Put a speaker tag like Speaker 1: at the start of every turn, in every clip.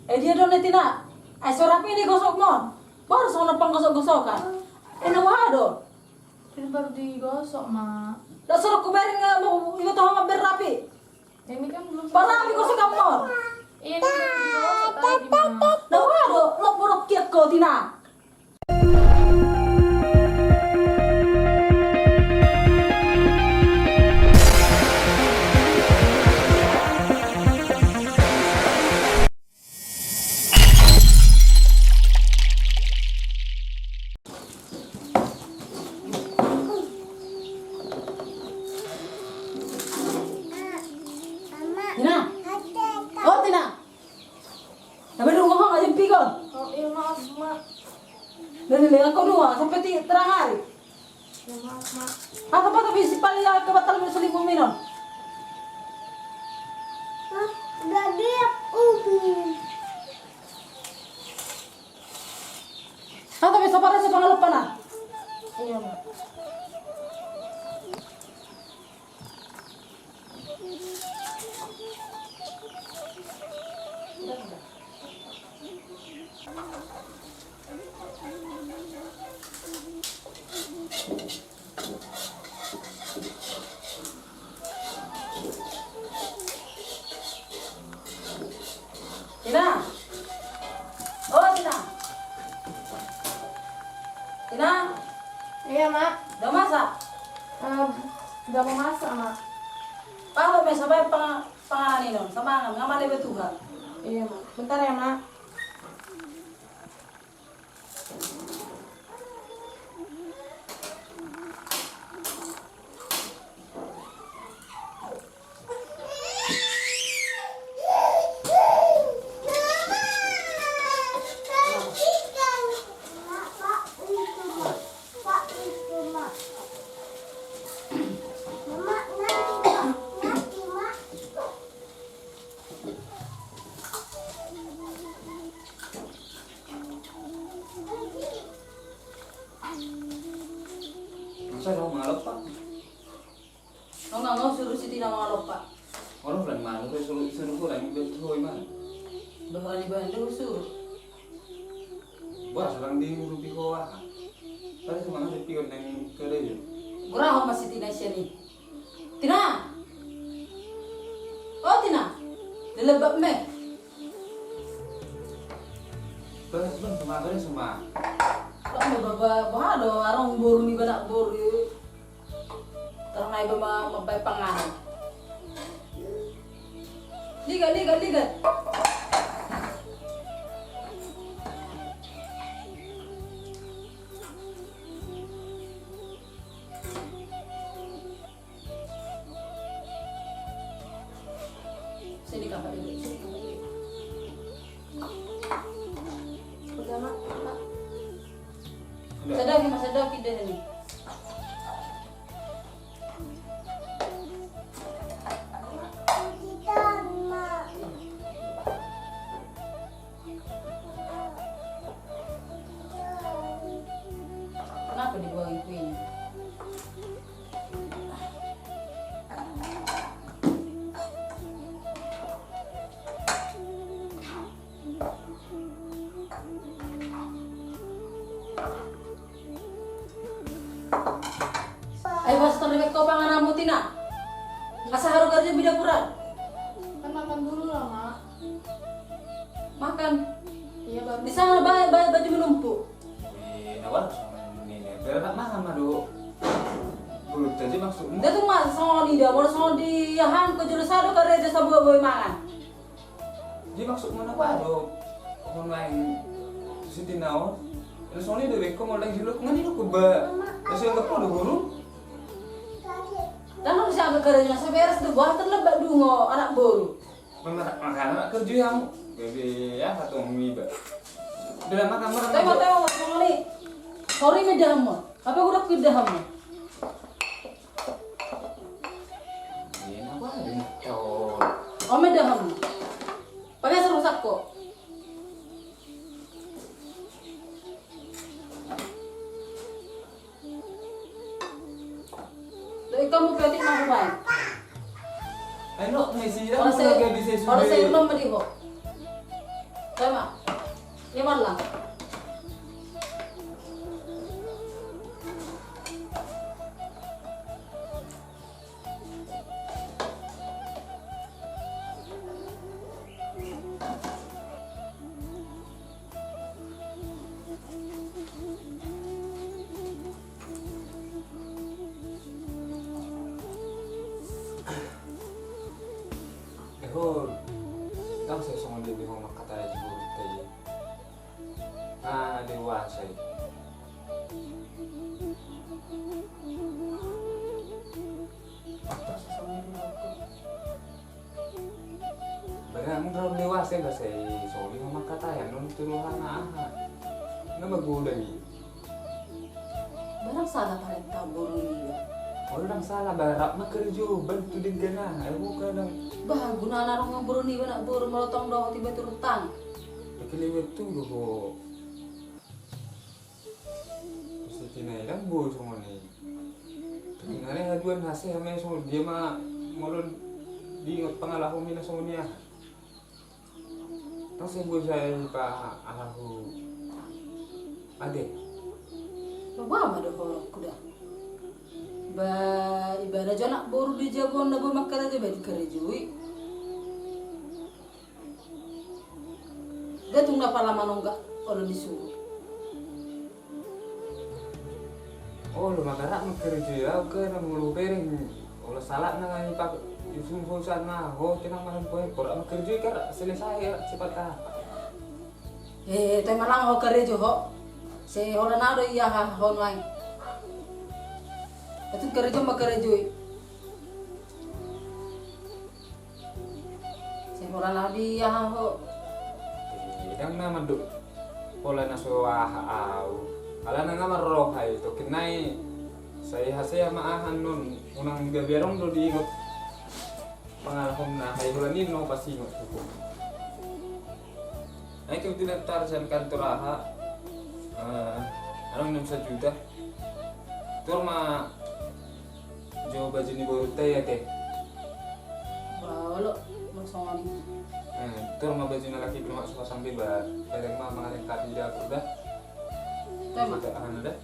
Speaker 1: Dia dong netina. Sorapi ini gosok mon. Baru sono penggosok-gosokan. Nawa do.
Speaker 2: Ini baru digosok, Mak.
Speaker 1: Dah suruh kuberin nggak mau itu tahu nggak berapi.
Speaker 2: Ini kan belum
Speaker 1: Para api gosok kamu mon.
Speaker 2: Ini baru digosok tadi, Mak.
Speaker 1: Nawa do. Lo borok kiat kau tina. Tina. Oh Tina. Tapi dulu ngomong aja pikon.
Speaker 2: Oh, iya maaf, Mak.
Speaker 1: Dari lihat kau dua sampai terang hari.
Speaker 2: Ya maaf, Mak.
Speaker 1: Apa tapi si paling kebatal berselingkuh minum. Tapi sabar aja pangalapan ah.
Speaker 2: Iya, Mak.
Speaker 1: Tina. Oh Tina. Tina.
Speaker 2: Iya, Mak.
Speaker 1: Udah masak?
Speaker 2: Udah mau masak, Mak.
Speaker 1: Kalau sampai panganan ini sama ngamal ibu Tuhan.
Speaker 2: Iya, Mak. Bentar ya, Mak.
Speaker 3: Masa orang mengalop pak?
Speaker 1: Nggak suruh si Tina mengalop pak.
Speaker 3: Orang bulan mana? Kau suruh orang betul mana?
Speaker 1: Bahkan di Bandung suruh.
Speaker 3: Wah sekarang di rupi kau ah. Tadi semangat saya pikir yang kerja.
Speaker 1: Kurang masih Tina sini. Tina. Oh Tina. Dilebak me.
Speaker 3: Belum sama kerja sama.
Speaker 1: Kok mau bawa do arong boru ni banak boru. Terang naik bawa mempai pangan. Ligat. Sini kakak dulu.
Speaker 2: Udah, Mak.
Speaker 1: Sadaki deh nih. Kenapa dibawa ibunya? Ayo pas terlebih kau pangan rambut Tina. Asa haru kerja bida kurang.
Speaker 2: Kan makan dulu lah, Mak.
Speaker 1: Makan.
Speaker 2: Iya, baru.
Speaker 1: Di sana baju menumpuk.
Speaker 3: Nawar sama ini. Berapa mahal madu? Bulu tadi maksudnya?
Speaker 1: Dia tuh mas sama dia, mau sama dia han ke jurus sado kerja sabu boy mangan.
Speaker 3: Dia maksud mana pak? Do orang main Siti Nawar. Terus soalnya dia beko mau lagi dulu. Mana itu kuba? Terus yang kepo do guru?
Speaker 1: Dan harus agak kerja saya beres tuh buah terlebak dungo anak boru.
Speaker 3: Makanan anak kerja yang bebe ya satu mie ba. Udah makan makan.
Speaker 1: Tengok sama ni. Sorry medah mo. Apa udah pindah mo?
Speaker 3: Iya, apa ada motor?
Speaker 1: Oh medah mo. Pakai serusak kok. Kamu berarti mau main?
Speaker 3: Ano, may sira
Speaker 1: Orang
Speaker 3: mo
Speaker 1: saya,
Speaker 3: lagi di sesuai.
Speaker 1: orang saya belum melihat. Tama. Iwan lang.
Speaker 3: Eko, lang sa isang ulit ko makataya di burot tayo. Dewasa eh. Baga mo daw dewasa ba sa sorry mo makataya nung turuhan na aha. Na magulang eh.
Speaker 1: Barang salah pa rin tao buru niya.
Speaker 3: Orang salah barap makerjo bantu din ka na. Ayaw ka lang.
Speaker 1: Bah, guna na rin ng buru niya na buru malotong daw tiba turutang.
Speaker 3: Nakiliwat to ko. Kasi tinailang buso mo ni. Tingnan na haduan hasi may so dia molon diingot pangalaho mina so niya. Tapos ibu saya pa alahu. Ade.
Speaker 1: Bawa ada horok kuda. Ba ibadah jana buru di Jabon na bumakala aja badi kerejui. Gatung na pala manongga orang disuruh.
Speaker 3: Oh, lu magara kerja ya, ke nang lu pereng. Olah salah nang ani pak Yusuf sana. Oh, tinang mahan poin por am kerja kar selesai ya cepat ka.
Speaker 1: Tay malang ho kerejo ho. Se hola nado iya ha hon wang. Itu kerejo ma kerejui. Se hola nado iya ha ho.
Speaker 3: Yang nama duk pola naswa au. Ala na nga maroh hay to kinay saya hasaya maahan nun unang gabiarong do diingot pangalahom na hay hulanin no pasingot ko. Ay kung tinagtar sa kantor aha anong 6 juta turma jo baju ni borutay ate
Speaker 1: Walo masong ni.
Speaker 3: turma baju na laki pinama sa sambil ba kadang mga lengkap di dapur dah.
Speaker 1: Tema.
Speaker 3: Ano dah?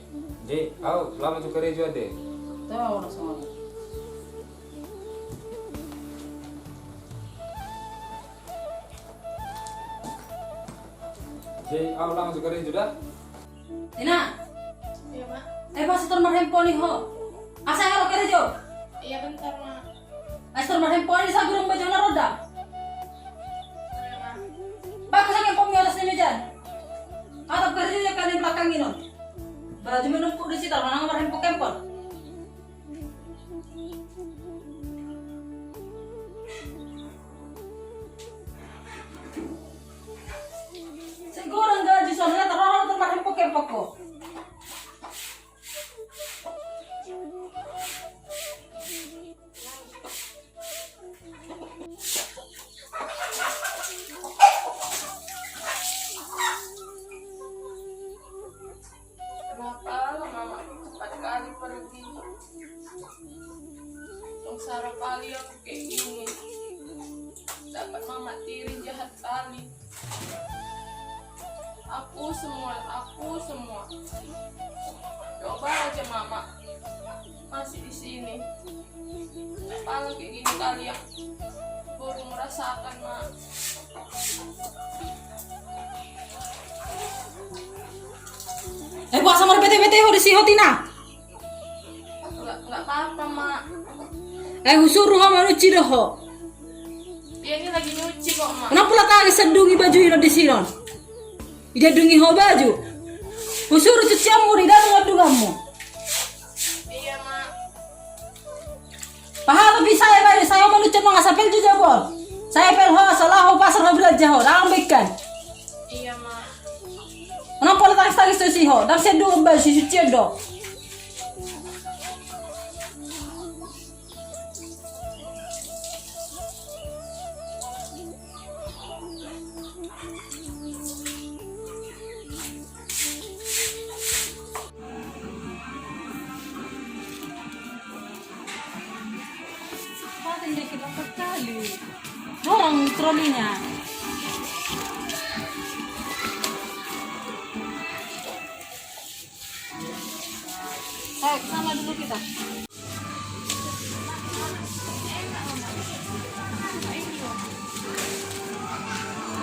Speaker 3: Jadi, lama juga kerja ada.
Speaker 1: Tema orang sama ni.
Speaker 3: Jadi, lama juga kerja dah.
Speaker 1: Tina,
Speaker 2: Iya, Mak.
Speaker 1: pas turun handphone ni ho. Asa nga kerejo?
Speaker 2: Iya, bentar, Mak.
Speaker 1: As turun handphone ni sa gurung baju na roda.
Speaker 2: Iya, Mak.
Speaker 1: Bagus sa kempong atas ni mejan. Atau kerja yang kalian belakang ini. Berarti menumpuk di situ, mana nomor handphone kempon. Siguro gaji soalnya terlalu tempat handphone kempon ko.
Speaker 2: Kenapa Mama cepat kali pergi? Sengsara kali aku kayak gini. Dapat Mama tiri jahat kali. Aku semua. Coba aja Mama masih di sini. Kepala kayak gini kali ya. Baru merasakan Mak.
Speaker 1: Buat sama bete-bete ho di si Hotina.
Speaker 2: Nggak apa-apa Mak.
Speaker 1: Suruh ho manuci dah ho.
Speaker 2: Dia ini lagi nyuci kok Mak.
Speaker 1: Kenapa lah kali sedungi baju ini di sini? Dia dungi ho baju. Suruh cuci amur di dalam ngadu kamu.
Speaker 2: Iya Mak.
Speaker 1: Pahal bisa ya baju saya manuci mau ngasapel juga bol. Saya pel ho salah ho pasar ho belajar ho. Rambikan.
Speaker 2: Iya Mak.
Speaker 1: Kenapa lah tangis si ho? Dah sedung baju si cuci do. Tidak kita kali. Dorong trolinya. ke sana dulu kita.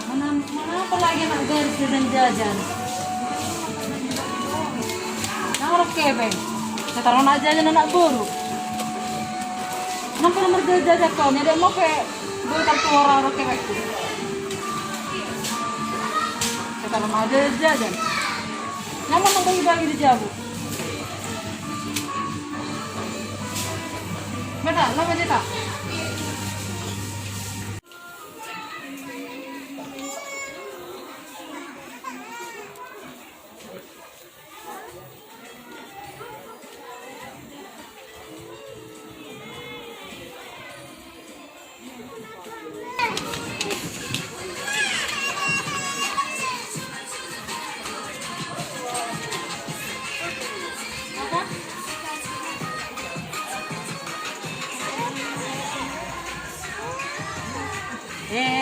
Speaker 1: Mana apa lagi nak garis dan jajan? Nah, kebeng. Saya taruh nak jajan anak buru. Kenapa nomor jajan kau? Ni ada mau ke dua kartu orang kebeng tu. Saya taruh nak jajan. Nama mau bagi di jabu. Beta, nama jeta.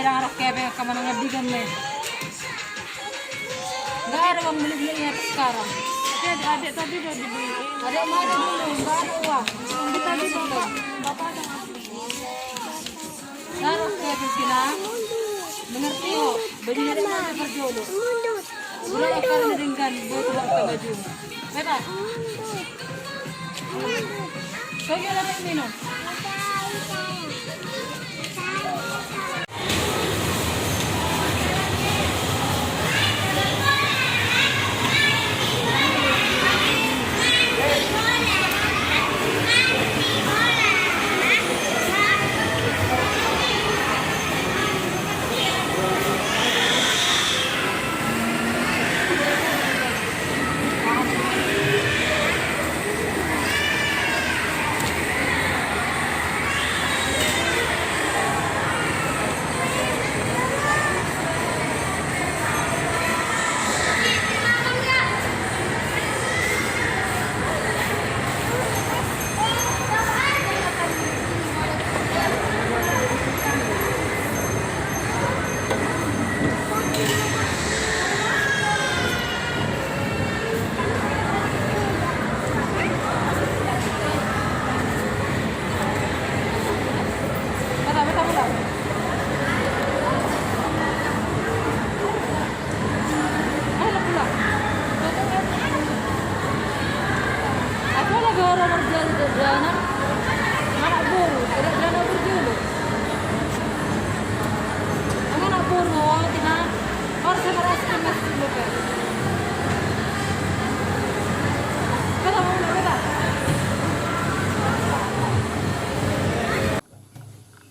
Speaker 1: Rarok kebe kamu ngedikan me. Enggak ada yang beli-belinya sekarang. Tapi adik tadi udah dibeli. Adik mau ada dulu, enggak ada uang. Kita tadi dulu. Bapak ada ngasih. Rarok kebe sila. Mengerti kok, bajunya dia mau berjodoh. Boleh akar diringkan, buat pakai baju. Beta. Kau kira ada yang minum?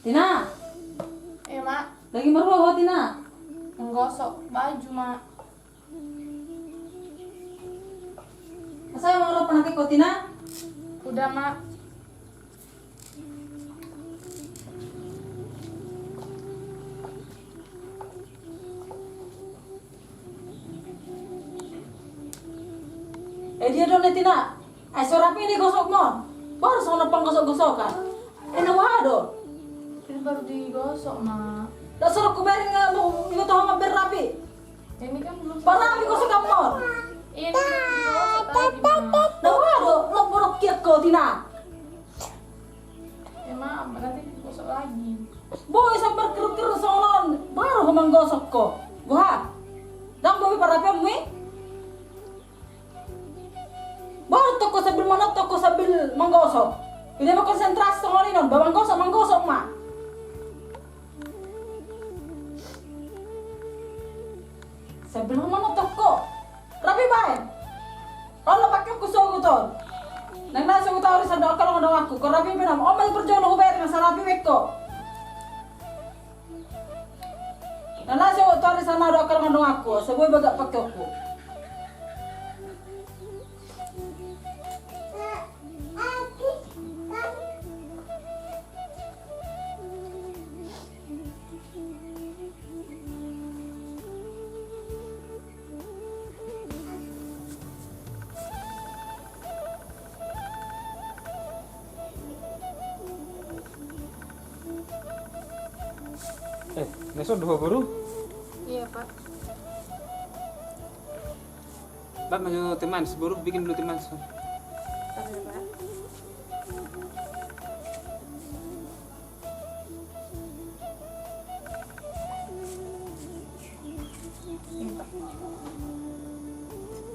Speaker 1: Tina,
Speaker 2: Mak,
Speaker 1: lagi merogoh Tina.
Speaker 2: menggosok baju, Mak.
Speaker 1: Saya mau lo pernah kok Tina?
Speaker 2: Udah, Mak.
Speaker 1: Dia dong Tina. Rapi ini gosok mon. Baru sono penggosok-gosokan. Nawa do.
Speaker 2: Ini baru digosok, Mak.
Speaker 1: Dah suruh kubarin mau ikut tahu nggak berapi.
Speaker 2: Ini kan belum
Speaker 1: Barapi gosok kamu.
Speaker 2: Ini belum digosok lagi, Mak.
Speaker 1: Nawa do. Lo borok kiat kau Tina.
Speaker 2: Ya, Mak, nanti digosok lagi.
Speaker 1: Boy sampai kerut-kerut sonon. Baru menggosok kok. Wah. Dang boy barapi mui. Baru toko sambil mana toko sambil menggosok. Ini mau konsentrasi soal ini non. Bawa menggosok mak. Sambil mana toko. Rapi baik. Kalau pakai aku suruh tuh. Nang nasi aku tahu risau kalau ngomong aku. Kau rapi benar. Om masih berjuang aku bayar masa rapi beko. Nang nasi aku tahu risau kalau ngomong aku. Sebuah bagak pakai aku.
Speaker 3: Besok dua guru.
Speaker 2: Iya, Pak.
Speaker 3: Bab mau teman seburu bikin dulu teman.
Speaker 2: Tak
Speaker 1: ya Pak.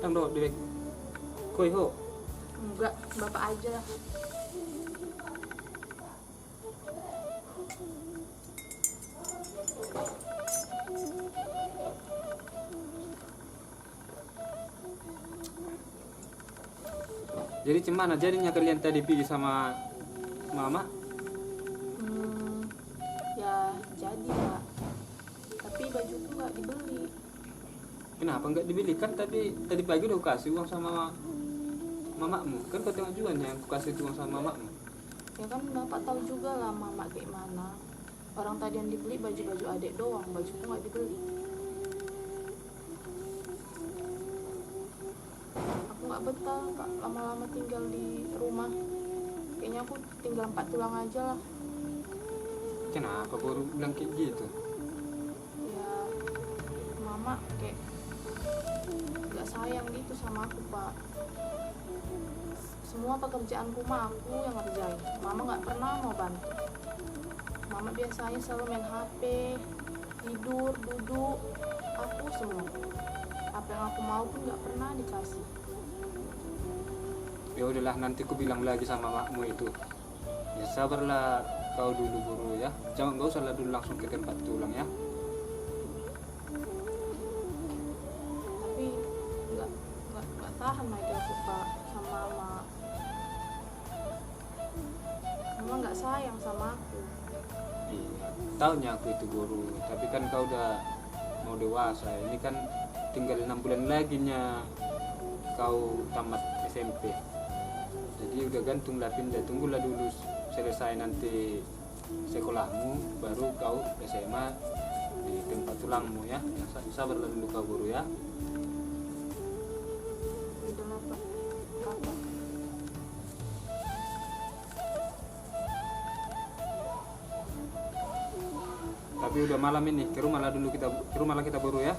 Speaker 4: Đang độ đi Koi ho.
Speaker 1: Enggak, bapak aja lah.
Speaker 4: Jadi gimana jadinya kalian tadi pilih sama mama?
Speaker 1: Ya jadi Pak. Tapi bajuku nggak dibeli.
Speaker 4: Kenapa nggak dibeli? Kan tadi pagi udah kasih uang sama mamamu. Kan kau tengok juga nih aku kasih uang sama mamamu.
Speaker 1: Ya kan bapak tahu juga lah mama kayak mana. Orang tadi yang dibeli baju-baju adik doang, bajuku nggak dibeli. Aku nggak betah Pak lama-lama tinggal di rumah. Kayaknya aku tinggal 4 tulang aja lah.
Speaker 4: Kenapa baru bilang kayak gitu?
Speaker 1: Ya mama kayak nggak sayang gitu sama aku Pak. Semua pekerjaan rumah aku yang ngerjain. Mama nggak pernah mau bantu. Mama biasanya selalu main HP, tidur, duduk, aku semua. Apa yang aku mau pun nggak pernah dikasih.
Speaker 4: Ya udahlah, nanti ku bilang lagi sama makmu itu. Ya sabarlah kau dulu guru ya. Jangan nggak usah lah dulu langsung ke tempat tulang ya.
Speaker 1: Tapi nggak tahan lagi aku Pak sama mama. Mama nggak sayang sama aku.
Speaker 4: Iya, tahunya aku itu guru. Tapi kan kau udah mau dewasa. Ini kan tinggal 6 bulan lagi nya kau tamat SMP. Jadi udah gantung lah pindah. Tunggulah dulu selesai nanti sekolahmu, baru kau SMA di tempat tulangmu ya. Sabarlah dulu kau guru ya.
Speaker 1: Udah lah Pak. Apa?
Speaker 4: Tapi udah malam ini, ke rumah lah kita buru ya.